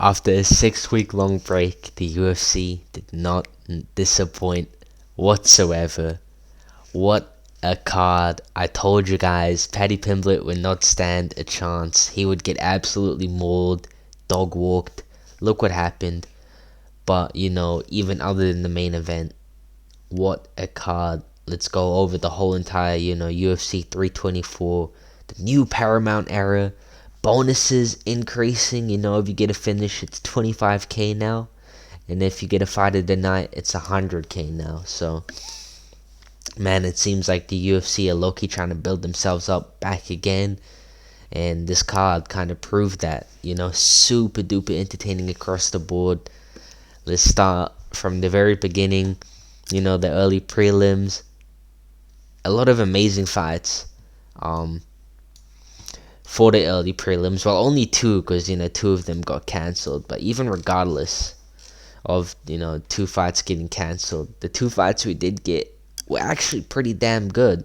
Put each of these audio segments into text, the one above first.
After a 6-week long break, the UFC did not disappoint whatsoever. What a card. I told you guys, Paddy Pimblett would not stand a chance. He would get absolutely mauled, dog walked. Look what happened. But, even other than the main event, what a card. Let's go over the whole entire, UFC 324, the new Paramount era. Bonuses increasing, if you get a finish, it's 25k now. And if you get a fight of the night, it's 100k now. So, man, it seems like the UFC are low-key trying to build themselves up back again. And this card kind of proved that, super duper entertaining across the board. Let's start from the very beginning, the early prelims. A lot of amazing fights. For the early prelims. Well, only two, because, two of them got cancelled. But even regardless of, 2 fights getting cancelled, the 2 fights we did get were actually pretty damn good.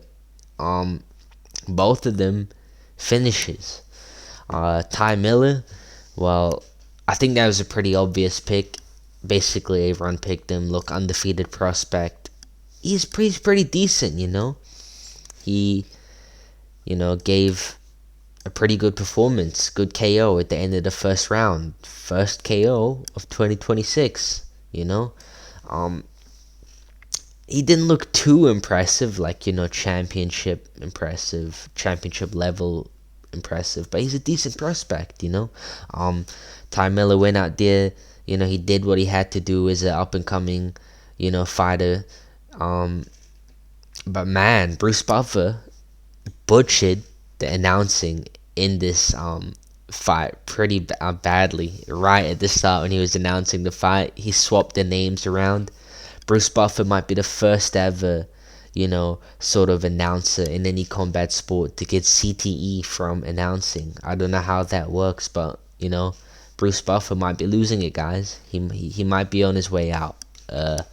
Both of them finishes. Ty Miller, well, I think that was a pretty obvious pick. Basically, everyone picked him. Look, undefeated prospect. He's pretty decent, He, gave a pretty good performance, good KO at the end of the first round. First KO of 2026, He didn't look too impressive, like, championship level impressive, but he's a decent prospect, Ty Miller went out there, he did what he had to do as an up-and-coming, fighter, but man, Bruce Buffer butchered the announcing in this fight pretty badly. Right at the start when he was announcing the fight, he swapped the names around. Bruce Buffer might be the first ever, sort of announcer in any combat sport to get CTE from announcing. I don't know how that works, but, Bruce Buffer might be losing it, guys. He might be on his way out. But,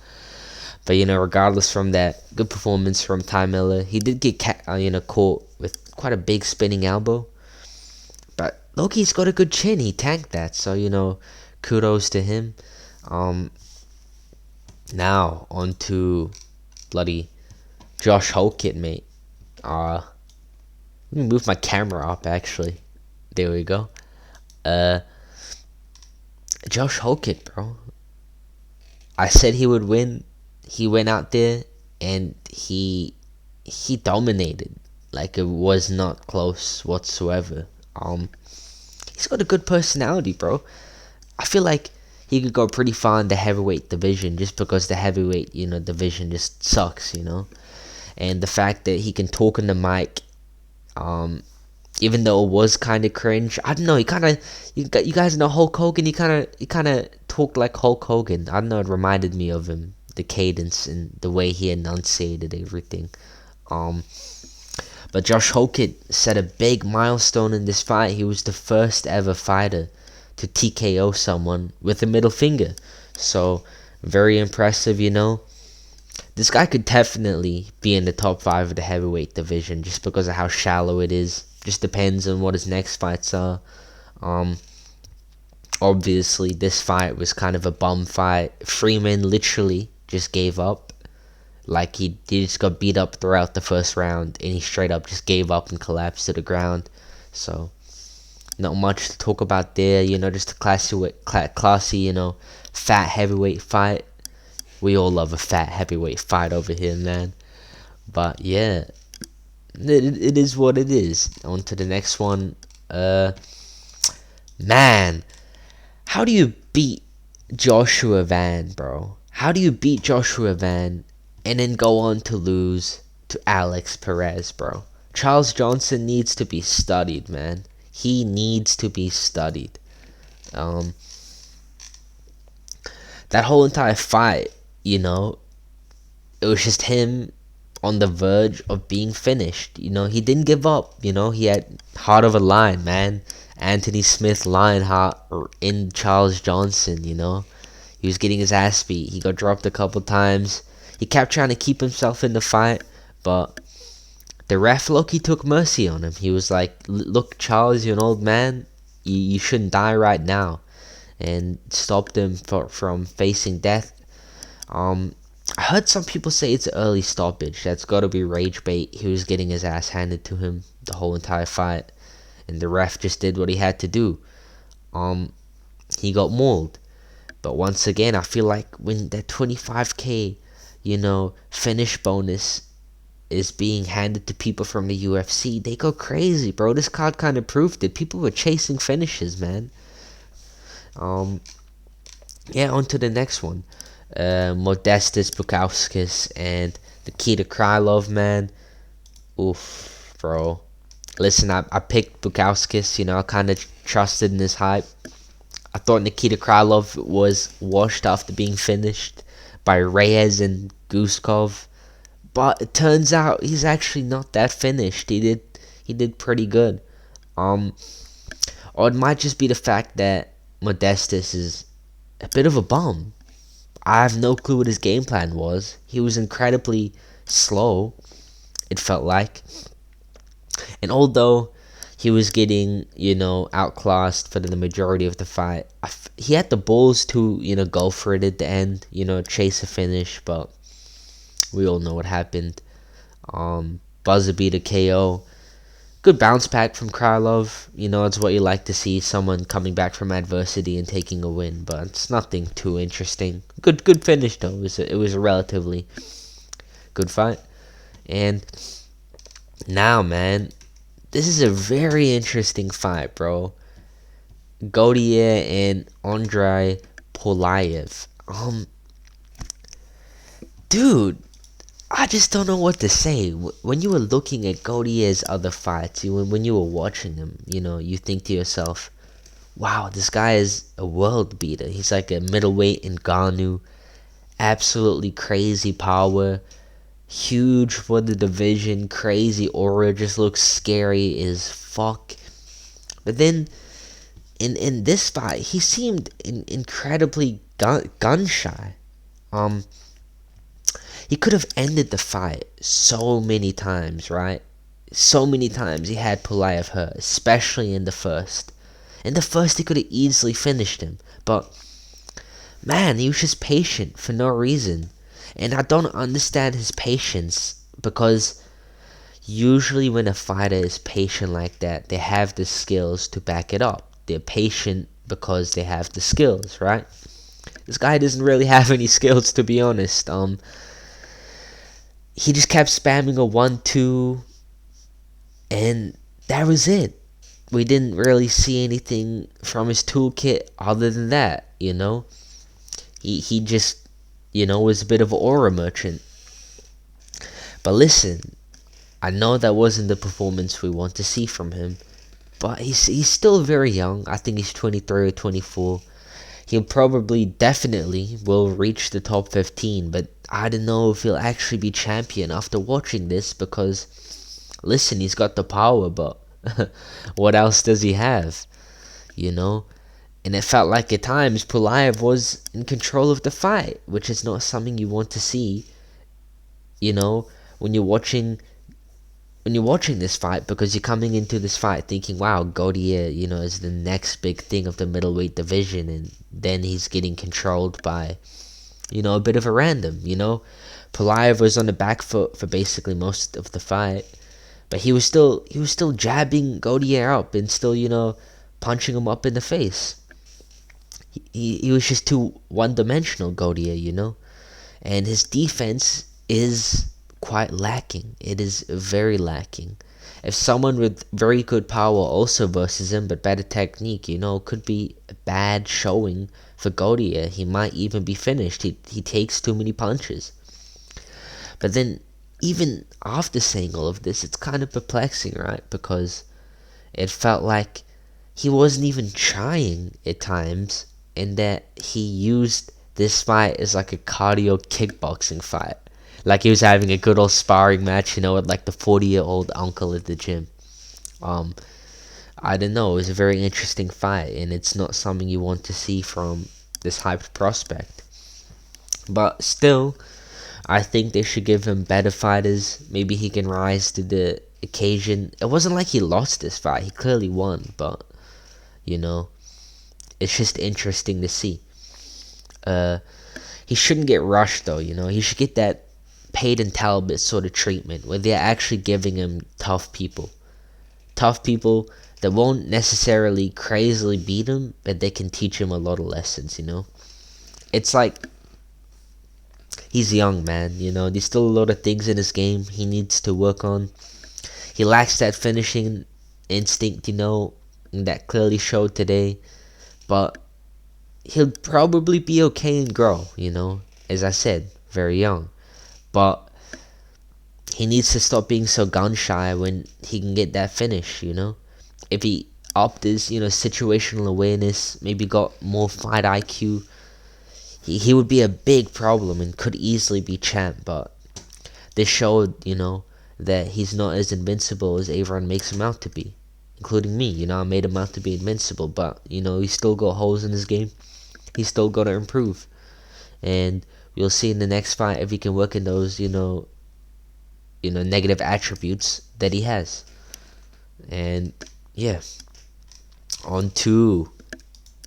regardless from that, good performance from Ty Miller. He did get, caught with quite a big spinning elbow. But Loki's got a good chin. He tanked that. So, kudos to him. Now, on to bloody Josh Holkett, mate. Let me move my camera up, actually. There we go. Josh Holkett, bro. I said he would win. He went out there and he dominated. Like, it was not close whatsoever. He's got a good personality, bro. I feel like he could go pretty far in the heavyweight division just because the heavyweight, division just sucks, And the fact that he can talk on the mic, even though it was kind of cringe, I don't know. You guys know Hulk Hogan. He kind of talked like Hulk Hogan. I don't know. It reminded me of him, the cadence and the way he enunciated everything. But Josh Holkett set a big milestone in this fight. He was the first ever fighter to TKO someone with a middle finger. So, very impressive, This guy could definitely be in the top 5 of the heavyweight division just because of how shallow it is. Just depends on what his next fights are. Obviously, this fight was kind of a bum fight. Freeman literally just gave up. Like, he just got beat up throughout the first round, and he straight up just gave up and collapsed to the ground. So, not much to talk about there, just a classy, fat heavyweight fight. We all love a fat heavyweight fight over here, man. But, yeah, it is what it is. On to the next one. Man, how do you beat Joshua Van, bro? How do you beat Joshua Van and then go on to lose to Alex Perez, bro? Charles Johnson needs to be studied, man. He needs to be studied. That whole entire fight, it was just him on the verge of being finished. He didn't give up. He had heart of a lion, man. Anthony Smith Lionheart in Charles Johnson, He was getting his ass beat. He got dropped a couple times. He kept trying to keep himself in the fight, but the ref Loki took mercy on him. He was like, look, Charles, you're an old man. You shouldn't die right now. and stopped him from facing death. I heard some people say it's an early stoppage. That's got to be rage bait. He was getting his ass handed to him the whole entire fight, and the ref just did what he had to do. He got mauled. But once again, I feel like when that 25k, finish bonus is being handed to people from the UFC, they go crazy, bro. This card kind of proved it. People were chasing finishes, man. Yeah, on to the next one. Modestas Bukauskas and Nikita Krylov, man. Oof, bro. Listen, I picked Bukauskas, I kind of trusted in his hype. I thought Nikita Krylov was washed after being finished by Reyes and Guskov. But it turns out he's actually not that finished. He did pretty good. Or it might just be the fact that Modestas is a bit of a bum. I have no clue what his game plan was. He was incredibly slow, it felt like. And although he was getting, outclassed for the majority of the fight, he had the balls to, go for it at the end, chase a finish, but we all know what happened. Buzzer beater KO. Good bounce back from Krylov. It's what you like to see, someone coming back from adversity and taking a win, but it's nothing too interesting. Good finish though. It was a relatively good fight. And now, man, this is a very interesting fight, bro. Gaudier and Andrei Polayev. Dude, I just don't know what to say. When you were looking at Gaudier's other fights, when you were watching him, you think to yourself, wow, this guy is a world beater. He's like a middleweight in Ngannou. Absolutely crazy power. Huge for the division. Crazy aura. Just looks scary as fuck. But then, in this fight, he seemed incredibly gun-shy. He could have ended the fight so many times, right? So many times he had Pulayev hurt, especially in the first. In the first, he could have easily finished him. But, man, he was just patient for no reason. And I don't understand his patience, because usually when a fighter is patient like that, they have the skills to back it up. They're patient because they have the skills, right? This guy doesn't really have any skills, to be honest. He just kept spamming a 1-2, and that was it. We didn't really see anything from his toolkit other than that, He just, was a bit of an aura merchant. But listen, I know that wasn't the performance we want to see from him, but he's still very young. I think he's 23 or 24. He'll definitely will reach the top 15, but I don't know if he'll actually be champion after watching this, because, listen, he's got the power, but what else does he have, And it felt like at times Pulayev was in control of the fight, which is not something you want to see, when you're watching this fight, because you're coming into this fight thinking, wow, Gaudier, is the next big thing of the middleweight division, and then he's getting controlled by, a bit of a random, Pulayev was on the back foot for basically most of the fight, but he was still jabbing Gaudier up and still, punching him up in the face. He was just too one-dimensional, Gaudier, and his defense is quite lacking. It is very lacking. If someone with very good power also versus him but better technique, could be a bad showing for Gaudier. He might even be finished. He takes too many punches. But then, even after saying all of this, it's kind of perplexing, right? Because it felt like he wasn't even trying at times, and that he used this fight as like a cardio kickboxing fight. Like he was having a good old sparring match, with like the 40-year-old uncle at the gym. I don't know, it was a very interesting fight, and it's not something you want to see from this hyped prospect. But still, I think they should give him better fighters. Maybe he can rise to the occasion. It wasn't like he lost this fight, he clearly won, but, It's just interesting to see. He shouldn't get rushed though. He should get that Peyton Talbot sort of treatment where they're actually giving him tough people that won't necessarily crazily beat him, but they can teach him a lot of lessons. It's like he's young, man. There's still a lot of things in his game he needs to work on. He lacks that finishing instinct, that clearly showed today. But he'll probably be okay and grow, as I said, very young. But he needs to stop being so gun shy when he can get that finish, If he upped his, situational awareness, maybe got more fight IQ, he would be a big problem and could easily be champ. But this showed, that he's not as invincible as everyone makes him out to be, including me. I made him out to be invincible, but he's still got holes in his game. He's still got to improve, and we'll see in the next fight if he can work in those negative attributes that he has. And yeah, on to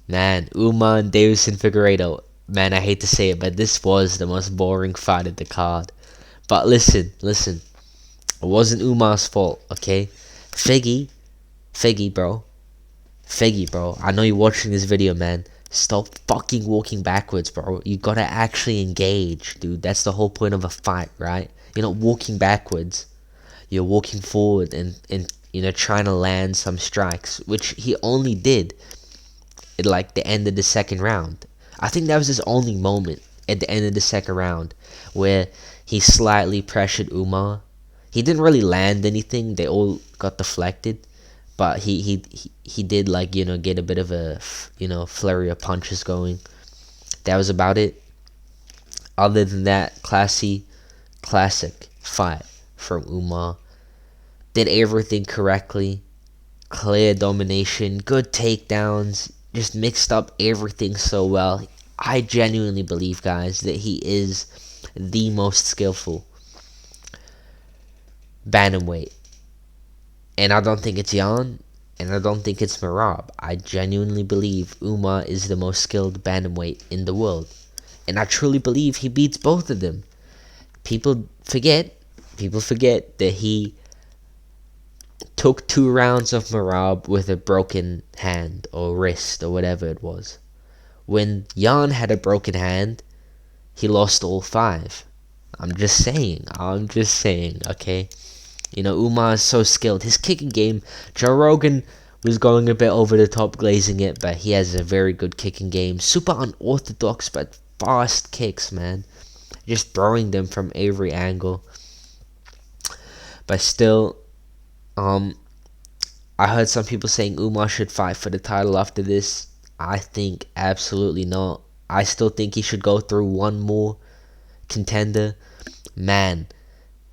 Umar and Davison Figueiredo. Man, I hate to say it, but this was the most boring fight of the card. But listen, it wasn't Umar's fault, okay? Figgy, bro. I know you're watching this video, man. Stop fucking walking backwards, bro. You gotta actually engage, dude. That's the whole point of a fight, right? You're not walking backwards. You're walking forward and trying to land some strikes, which he only did at like the end of the second round. I think that was his only moment at the end of the second round where he slightly pressured Umar. He didn't really land anything. They all got deflected. But he did get a bit of a flurry of punches going. That was about it. Other than that, classic fight from Umar. Did everything correctly. Clear domination, good takedowns, just mixed up everything so well. I genuinely believe, guys, that he is the most skillful bantamweight. And I don't think it's Jan, and I don't think it's Merab. I genuinely believe Umar is the most skilled bantamweight in the world. And I truly believe he beats both of them. People forget that he took 2 rounds of Merab with a broken hand or wrist or whatever it was. When Jan had a broken hand, he lost all 5. I'm just saying, okay? Umar is so skilled. His kicking game, Joe Rogan was going a bit over the top, glazing it, but he has a very good kicking game. Super unorthodox, but fast kicks, man. Just throwing them from every angle. But still, I heard some people saying Umar should fight for the title after this. I think absolutely not. I still think he should go through one more contender. Man,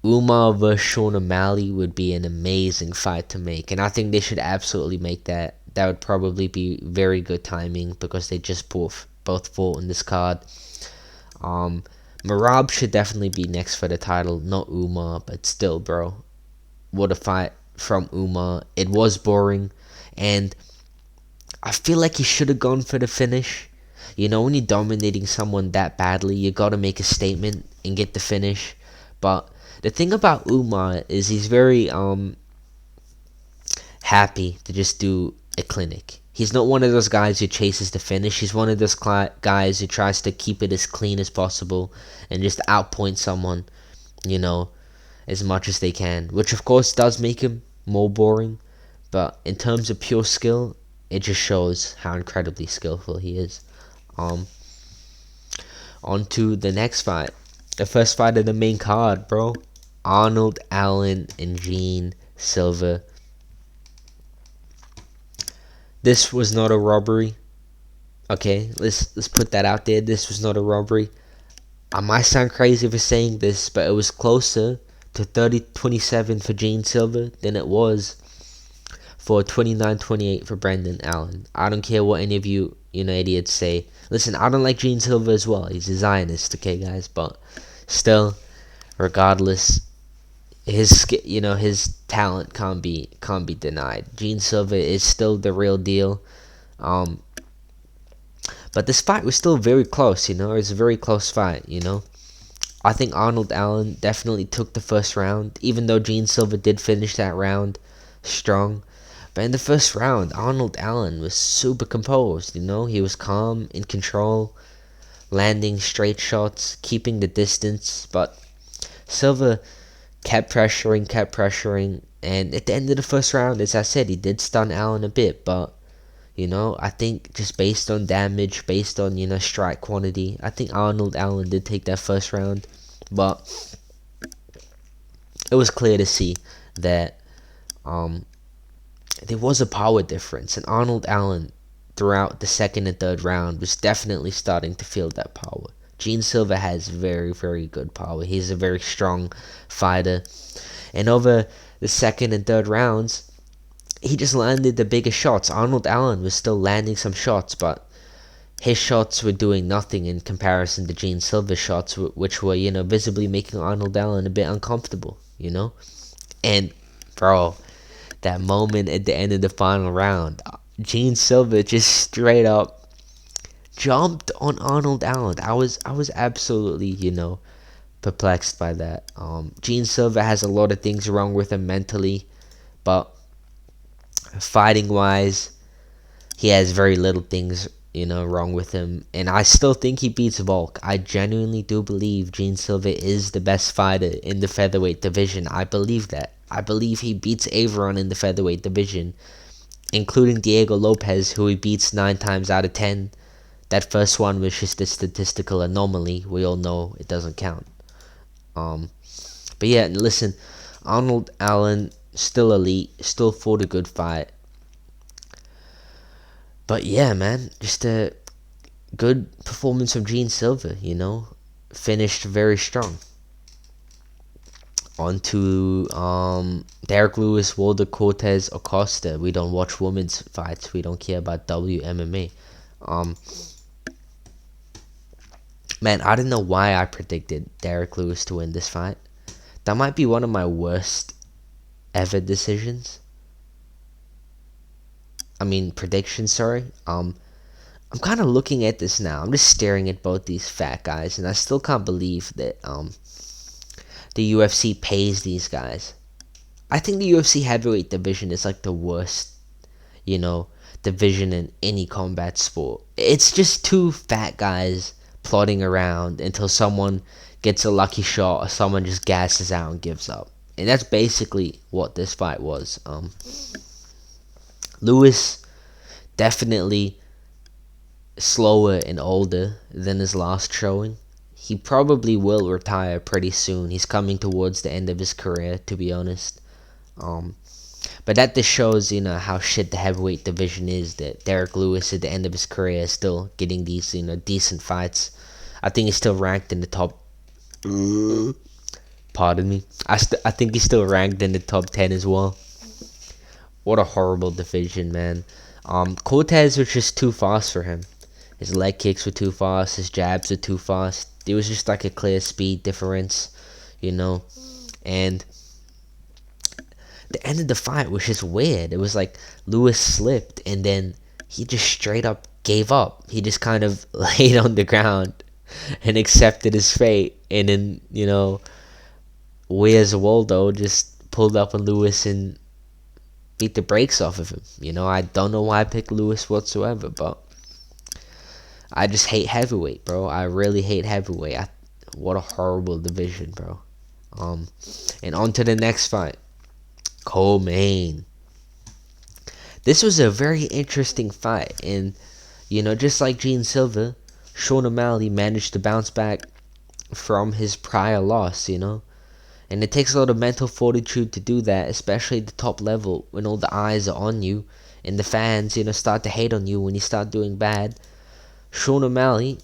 Umar vs. Sean O'Malley would be an amazing fight to make, and I think they should absolutely make that. That would probably be very good timing because they just both fought in this card. Merab should definitely be next for the title, not Umar, but still, bro, what a fight from Umar. It was boring, and I feel like he should have gone for the finish. When you're dominating someone that badly, you gotta make a statement and get the finish. But the thing about Umar is he's very happy to just do a clinic. He's not one of those guys who chases the finish. He's one of those guys who tries to keep it as clean as possible and just outpoint someone, as much as they can. Which of course does make him more boring. But in terms of pure skill, it just shows how incredibly skillful he is. On to the next fight. The first fight of the main card, bro. Arnold Allen and Gene Silva. This was not a robbery. Okay, let's put that out there. This was not a robbery. I might sound crazy for saying this, but it was closer to 30-27 for Gene Silva than it was for 29-28 for Brendan Allen. I don't care what any of you idiots say. Listen, I don't like Gene Silva as well. He's a Zionist, okay, guys? But still, regardless, his talent can't be denied. Gene Silva is still the real deal. But this fight was still very close, you know. It was a very close fight, you know. I think Arnold Allen definitely took the first round, even though Gene Silva did finish that round strong. But in the first round, Arnold Allen was super composed, you know. He was calm, in control, landing straight shots, keeping the distance. But Silva kept pressuring. And at the end of the first round, as I said, he did stun Allen a bit. But, you know, I think just based on damage, based on, you know, strike quantity, I think Arnold Allen did take that first round. But it was clear to see that there was a power difference. And Arnold Allen, throughout the second and third round, was definitely starting to feel that power. Gene Silva has very, very good power. He's a very strong fighter. And over the second and third rounds, he just landed the bigger shots. Arnold Allen was still landing some shots, but his shots were doing nothing in comparison to Gene Silva's shots, which were, you know, visibly making Arnold Allen a bit uncomfortable, you know? And, bro, that moment at the end of the final round, Gene Silva just straight up jumped on Arnold Allen. I was absolutely, you know, perplexed by that. Gene Silva has a lot of things wrong with him mentally, but fighting wise, he has very little things, you know, wrong with him. And I still think he beats Volk. I genuinely do believe Gene Silva is the best fighter in the featherweight division. I believe that. I believe he beats Averon in the featherweight division, including Diego Lopez, who he beats 9 times out of 10. That first one was just a statistical anomaly. We all know it doesn't count. But yeah, listen, Arnold Allen, still elite, still fought a good fight. But yeah, man, just a good performance from Gene Silva, you know. Finished very strong. On to Derek Lewis, Walter Cortez, Acosta. We don't watch women's fights. We don't care about WMMA. Man, I don't know why I predicted Derek Lewis to win this fight. That might be one of my worst ever decisions. Predictions, sorry. I'm kind of looking at this now. I'm just staring at both these fat guys, and I still can't believe that the UFC pays these guys. I think the UFC heavyweight division is like the worst, you know, division in any combat sport. It's just two fat guys plodding around until someone gets a lucky shot or someone just gasses out and gives up. And that's basically what this fight was. Lewis, definitely slower and older than his last showing. He probably will retire pretty soon. He's coming towards the end of his career, to be honest. But that just shows, you know, how shit the heavyweight division is, that Derek Lewis at the end of his career is still getting these, you know, decent fights. I think he's still ranked in the top... Pardon me. I think he's still ranked in the top 10 as well. What a horrible division, man. Cortez was just too fast for him. His leg kicks were too fast. His jabs were too fast. There was just like a clear speed difference, you know. And the end of the fight was just weird. It was like Lewis slipped and then he just straight up gave up. He just kind of laid on the ground and accepted his fate. And then, you know, Where's Waldo just pulled up on Lewis and beat the brakes off of him. You know, I don't know why I picked Lewis whatsoever, but I just hate heavyweight, bro. I really hate heavyweight. What a horrible division, bro. And on to the next fight. Co-main. This was a very interesting fight, and you know, just like Gene Silva, Sean O'Malley managed to bounce back from his prior loss, you know. And it takes a lot of mental fortitude to do that, especially at the top level when all the eyes are on you and the fans, you know, start to hate on you when you start doing bad. Sean O'Malley,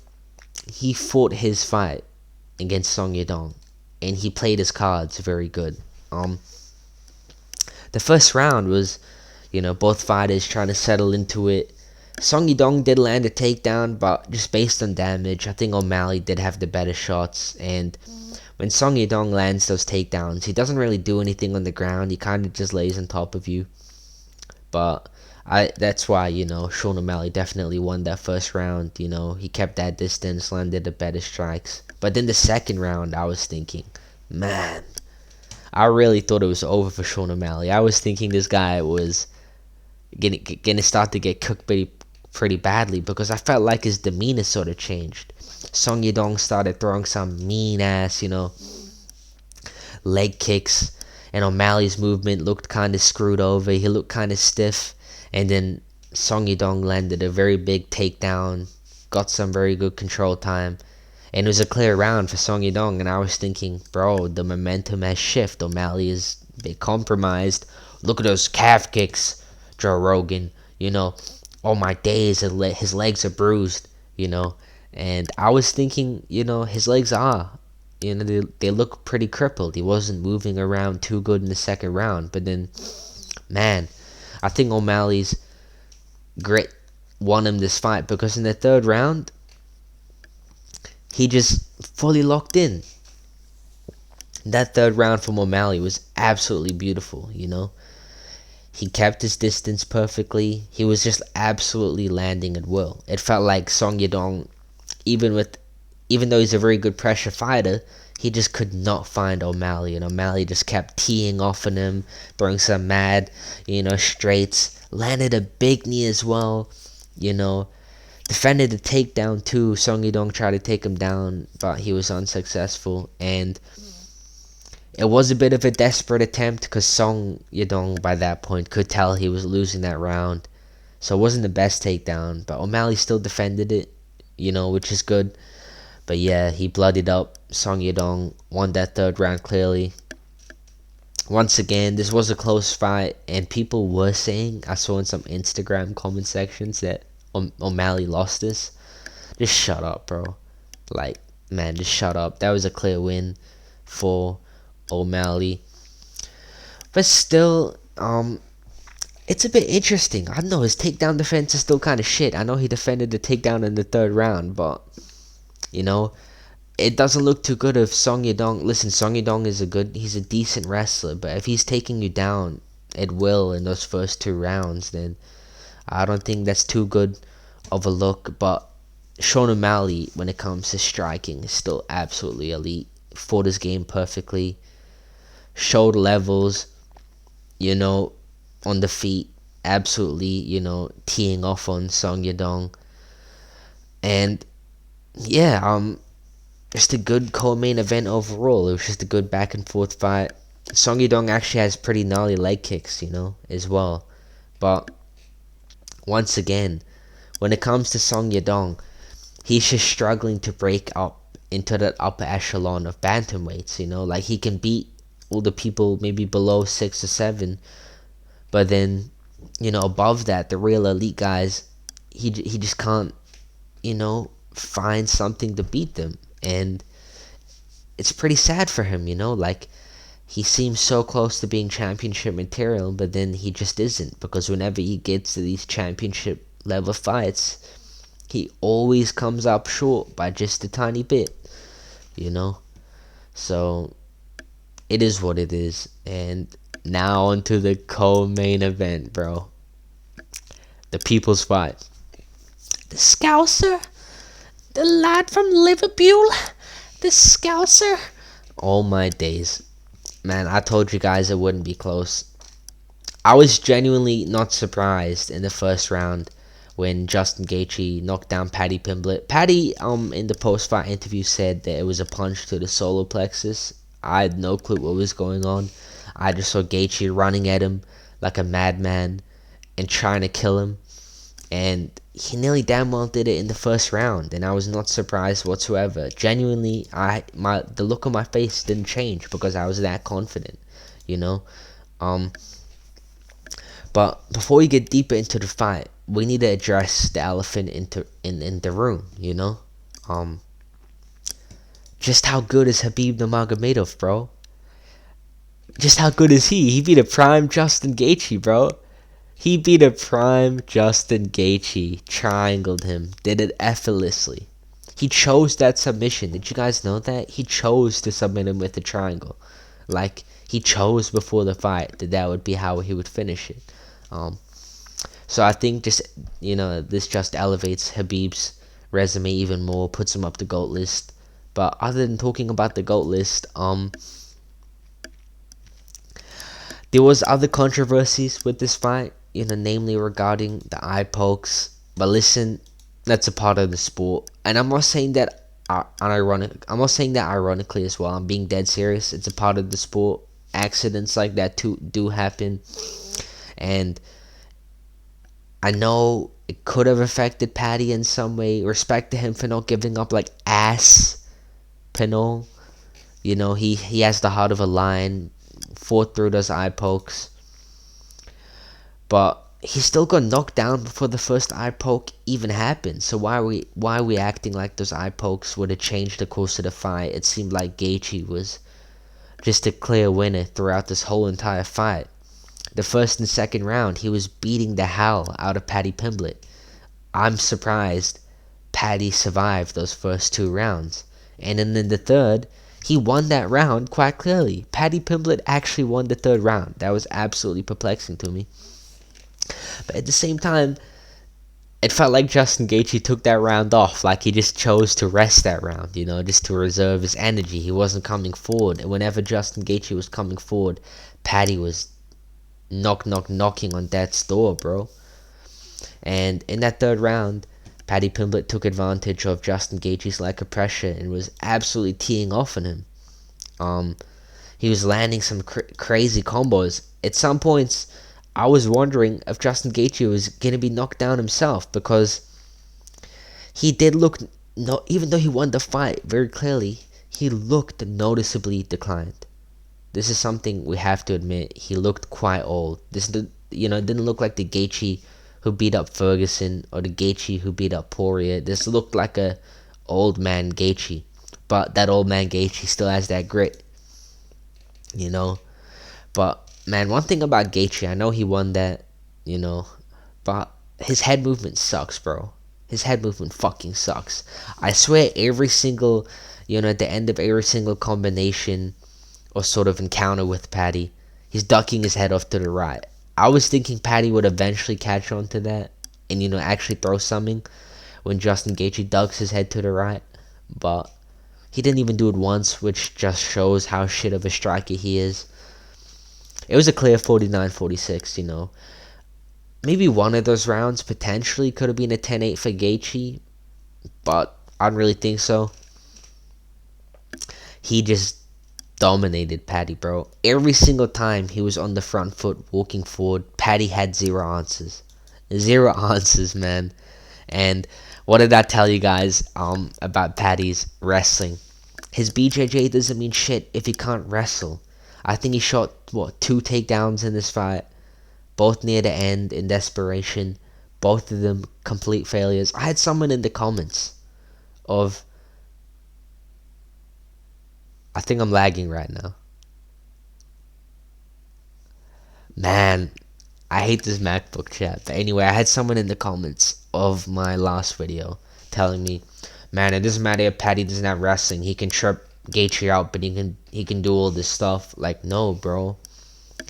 he fought his fight against Song Yadong, and he played his cards very good. The first round was, you know, both fighters trying to settle into it. Song Yadong did land a takedown, but just based on damage, I think O'Malley did have the better shots. And when Song Yadong lands those takedowns, he doesn't really do anything on the ground. He kind of just lays on top of you. But That's why, Sean O'Malley definitely won that first round. He kept that distance, landed the better strikes. But then the second round, I was thinking, man, I really thought it was over for Sean O'Malley. I was thinking this guy was gonna start to get cooked pretty badly, because I felt like his demeanor sort of changed. Song Yadong started throwing some mean ass, leg kicks, and O'Malley's movement looked kind of screwed over. He looked kind of stiff, and then Song Yadong landed a very big takedown, got some very good control time, and it was a clear round for Song Yadong. And I was thinking, bro, the momentum has shifted. O'Malley is a bit compromised. Look at those calf kicks, Joe Rogan. Oh my days, his legs are bruised. And I was thinking, his legs are. They look pretty crippled. He wasn't moving around too good in the second round. But then, man, I think O'Malley's grit won him this fight, because in the third round, he just fully locked in. That third round from O'Malley was absolutely beautiful, He kept his distance perfectly. He was just absolutely landing at will. It felt like Song Yadong, even though he's a very good pressure fighter, he just could not find O'Malley, and O'Malley just kept teeing off on him, throwing some mad, straights, landed a big knee as well, defended the takedown too. Song Yadong tried to take him down, but he was unsuccessful, and it was a bit of a desperate attempt, because Song Yadong by that point could tell he was losing that round, so it wasn't the best takedown, but O'Malley still defended it, which is good. But yeah, he bloodied up. Song Yadong won that third round clearly. Once again, this was a close fight, and people were saying, I saw in some Instagram comment sections, that O'Malley lost this. Just shut up, bro. Like, man, just shut up. That was a clear win for O'Malley. But still, it's a bit interesting. I don't know, his takedown defense is still kind of shit. I know he defended the takedown in the third round, but it doesn't look too good if Song Yadong. Listen, Song Yadong he's a decent wrestler, but if he's taking you down at will in those first two rounds, then I don't think that's too good of a look. But Sean O'Malley, when it comes to striking, is still absolutely elite. Fought his game perfectly, showed levels, on the feet, absolutely, teeing off on Song Yadong. And yeah, just a good co-main event overall. It was just a good back and forth fight. Song Yadong actually has pretty gnarly leg kicks, as well. But once again, when it comes to Song Yadong, he's just struggling to break up into that upper echelon of bantamweights, like he can beat all the people maybe below 6 or 7, but then, above that, the real elite guys, he just can't, find something to beat them. And it's pretty sad for him, like he seems so close to being championship material, but then he just isn't, because whenever he gets to these championship level fights, he always comes up short by just a tiny bit, so it is what it is. And now onto the co-main event, bro. The people's fight. The Scouser, the lad from Liverpool, the Scouser. Oh my days. Man, I told you guys it wouldn't be close. I was genuinely not surprised in the first round when Justin Gaethje knocked down Paddy Pimblett. Paddy, in the post-fight interview, said that it was a punch to the solar plexus. I had no clue what was going on. I just saw Gaethje running at him like a madman and trying to kill him. And he nearly damn well did it in the first round, and I was not surprised whatsoever. Genuinely, the look on my face didn't change because I was that confident, But before we get deeper into the fight, we need to address the elephant in the room, Just how good is Khabib Nurmagomedov, bro? Just how good is he? He beat a prime Justin Gaethje, bro. He beat a prime Justin Gaethje, triangled him, did it effortlessly. He chose that submission. Did you guys know that? He chose to submit him with a triangle. Like, he chose before the fight that would be how he would finish it. So I think just, this just elevates Khabib's resume even more, puts him up the GOAT list. But other than talking about the GOAT list, there was other controversies with this fight, namely regarding the eye pokes. But listen, that's a part of the sport, and I'm not saying that I'm not saying that ironically as well. I'm being dead serious. It's a part of the sport. Accidents like that too do happen, and I know it could have affected Paddy in some way. Respect to him for not giving up like ass Pinot. He has the heart of a lion. Fought through those eye pokes, but he still got knocked down before the first eye poke even happened. So why are we acting like those eye pokes would have changed the course of the fight? It seemed like Gaethje was just a clear winner throughout this whole entire fight. The first and second round, he was beating the hell out of Paddy Pimblett. I'm surprised Paddy survived those first 2 rounds. And then in the third, he won that round quite clearly. Paddy Pimblett actually won the third round. That was absolutely perplexing to me. But at the same time, it felt like Justin Gaethje took that round off. Like he just chose to rest that round, just to reserve his energy. He wasn't coming forward. And whenever Justin Gaethje was coming forward, Paddy was knocking on death's door, bro. And in that third round, Paddy Pimblett took advantage of Justin Gaethje's lack of pressure and was absolutely teeing off on him. He was landing some crazy combos. At some points, I was wondering if Justin Gaethje was going to be knocked down himself, because he did look, even though he won the fight very clearly, he looked noticeably declined. This is something we have to admit. He looked quite old. It didn't look like the Gaethje who beat up Ferguson or the Gaethje who beat up Poirier. This looked like a old man Gaethje, but that old man Gaethje still has that grit, But man, one thing about Gaethje, I know he won that, but his head movement sucks, bro. His head movement fucking sucks. I swear, every single, at the end of every single combination or sort of encounter with Paddy, he's ducking his head off to the right. I was thinking Paddy would eventually catch on to that and, actually throw something when Justin Gaethje ducks his head to the right. But he didn't even do it once, which just shows how shit of a striker he is. It was a clear 49-46, Maybe one of those rounds potentially could have been a 10-8 for Gaethje, but I don't really think so. He just dominated Paddy, bro. Every single time he was on the front foot walking forward, Paddy had 0 answers. 0 answers, man. And what did I tell you guys about Paddy's wrestling? His BJJ doesn't mean shit if he can't wrestle. I think he shot, 2 takedowns in this fight, both near the end in desperation. Both of them complete failures. I had someone in the comments of, I think I'm lagging right now. Man, I hate this MacBook chat. But anyway, I had someone in the comments of my last video telling me, man, it doesn't matter if Paddy doesn't have wrestling. He can trip Gaethje out, but he can do all this stuff. Like, no, bro.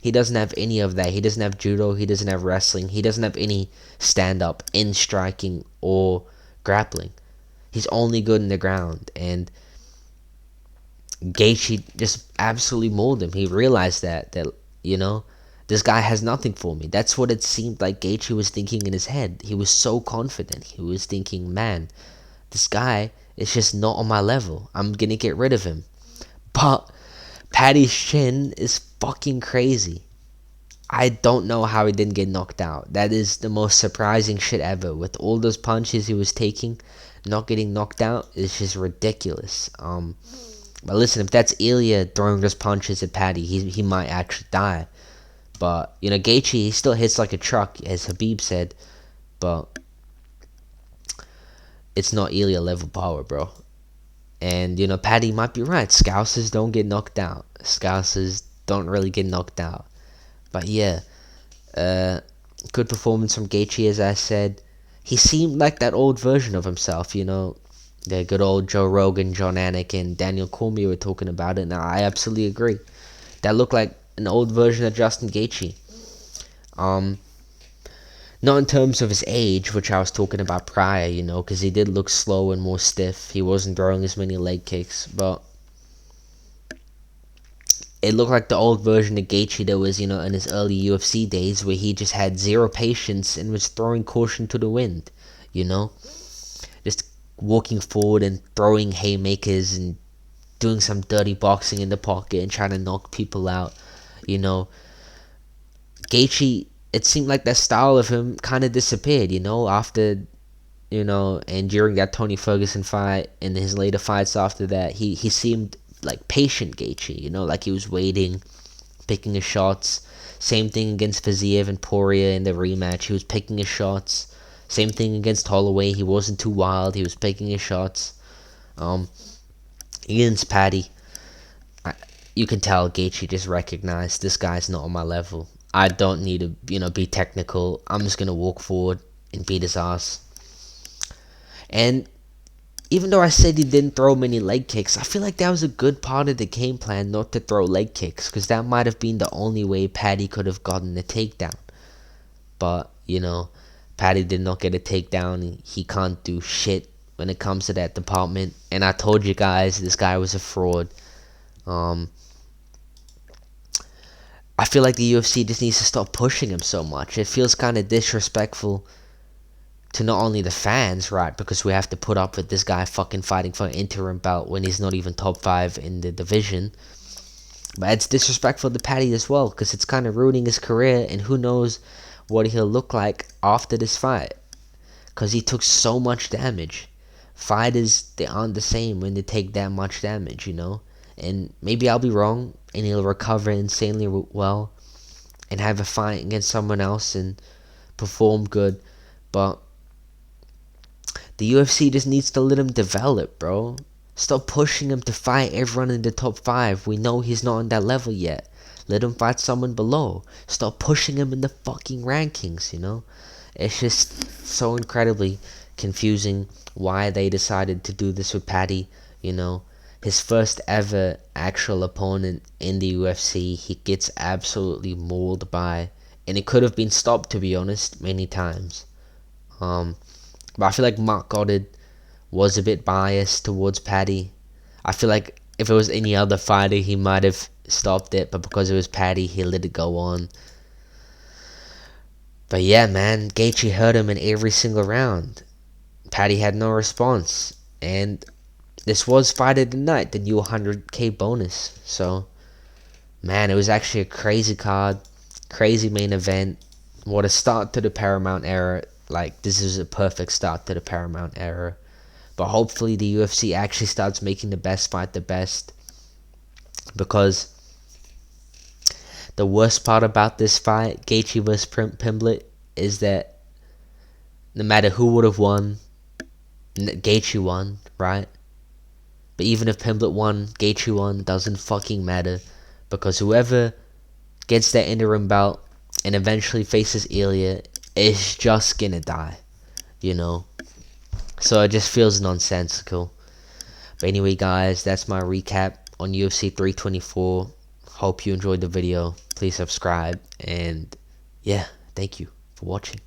He doesn't have any of that. He doesn't have judo. He doesn't have wrestling. He doesn't have any stand-up in striking or grappling. He's only good in the ground. And Gaethje just absolutely mauled him. He realized that this guy has nothing for me. That's what it seemed like Gaethje was thinking in his head. He was so confident. He was thinking, man, this guy is just not on my level. I'm gonna get rid of him. But Paddy's chin is fucking crazy. I don't know how he didn't get knocked out. That is the most surprising shit ever. With all those punches he was taking, not getting knocked out is just ridiculous. But listen, if that's Ilya throwing those punches at Paddy, he might actually die. But, Gaethje, he still hits like a truck, as Khabib said. But it's not Ilya level power, bro. And, Paddy might be right. Scousers don't get knocked out. Scousers don't really get knocked out. But yeah, good performance from Gaethje, as I said. He seemed like that old version of himself, The good old Joe Rogan, John Anik, and Daniel Cormier were talking about it, and I absolutely agree. That looked like an old version of Justin Gaethje. Not in terms of his age, which I was talking about prior, you know, because he did look slow and more stiff. He wasn't throwing as many leg kicks, but it looked like the old version of Gaethje that was, you know, in his early UFC days, where he just had zero patience and was throwing caution to the wind, you know, just walking forward and throwing haymakers and doing some dirty boxing in the pocket and trying to knock people out, you know. Gaethje, it seemed like that style of him kind of disappeared, you know, after, you know, and during that Tony Ferguson fight and his later fights after that, he seemed like patient Gaethje, you know, like he was waiting, picking his shots. Same thing against Fiziev and Poirier in the rematch. He was picking his shots. Same thing against Holloway. He wasn't too wild. He was picking his shots. Against Paddy, you can tell Gaethje just recognized this guy's not on my level. I don't need to, you know, be technical. I'm just gonna walk forward and beat his ass. And even though I said he didn't throw many leg kicks, I feel like that was a good part of the game plan not to throw leg kicks, because that might have been the only way Paddy could have gotten a takedown. But, you know, Paddy did not get a takedown. He can't do shit when it comes to that department. And I told you guys, this guy was a fraud. I feel like the UFC just needs to stop pushing him so much. It feels kind of disrespectful to not only the fans, right, because we have to put up with this guy fucking fighting for an interim belt when he's not even top 5 in the division, but it's disrespectful to Paddy as well, because it's kind of ruining his career, and who knows what he'll look like after this fight, because he took so much damage. Fighters, they aren't the same when they take that much damage, you know, and maybe I'll be wrong, and he'll recover insanely well, and have a fight against someone else and perform good, but the UFC just needs to let him develop, bro. Stop pushing him to fight everyone in the top 5. We know he's not on that level yet. Let him fight someone below. Stop pushing him in the fucking rankings, you know? It's just so incredibly confusing why they decided to do this with Paddy, you know? His first ever actual opponent in the UFC, he gets absolutely mauled by. And it could have been stopped, to be honest, many times. But I feel like Mark Goddard was a bit biased towards Paddy. I feel like if it was any other fighter, he might have stopped it, but because it was Paddy, he let it go on. But yeah, man, Gaethje hurt him in every single round. Paddy had no response, and this was Fight of the Night, the new 100k bonus. So, man, it was actually a crazy card, crazy main event. What a start to the Paramount era. Like, this is a perfect start to the Paramount era. But hopefully the UFC actually starts making the best fight the best. Because the worst part about this fight, Gaethje vs Pimblett, is that no matter who would have won, Gaethje won, right? But even if Pimblett won, Gaethje won, doesn't fucking matter. Because whoever gets that interim belt and eventually faces Ilya is just gonna die, you know? So it just feels nonsensical. But anyway, guys, that's my recap on UFC 324. Hope you enjoyed the video. Please subscribe. And yeah, thank you for watching.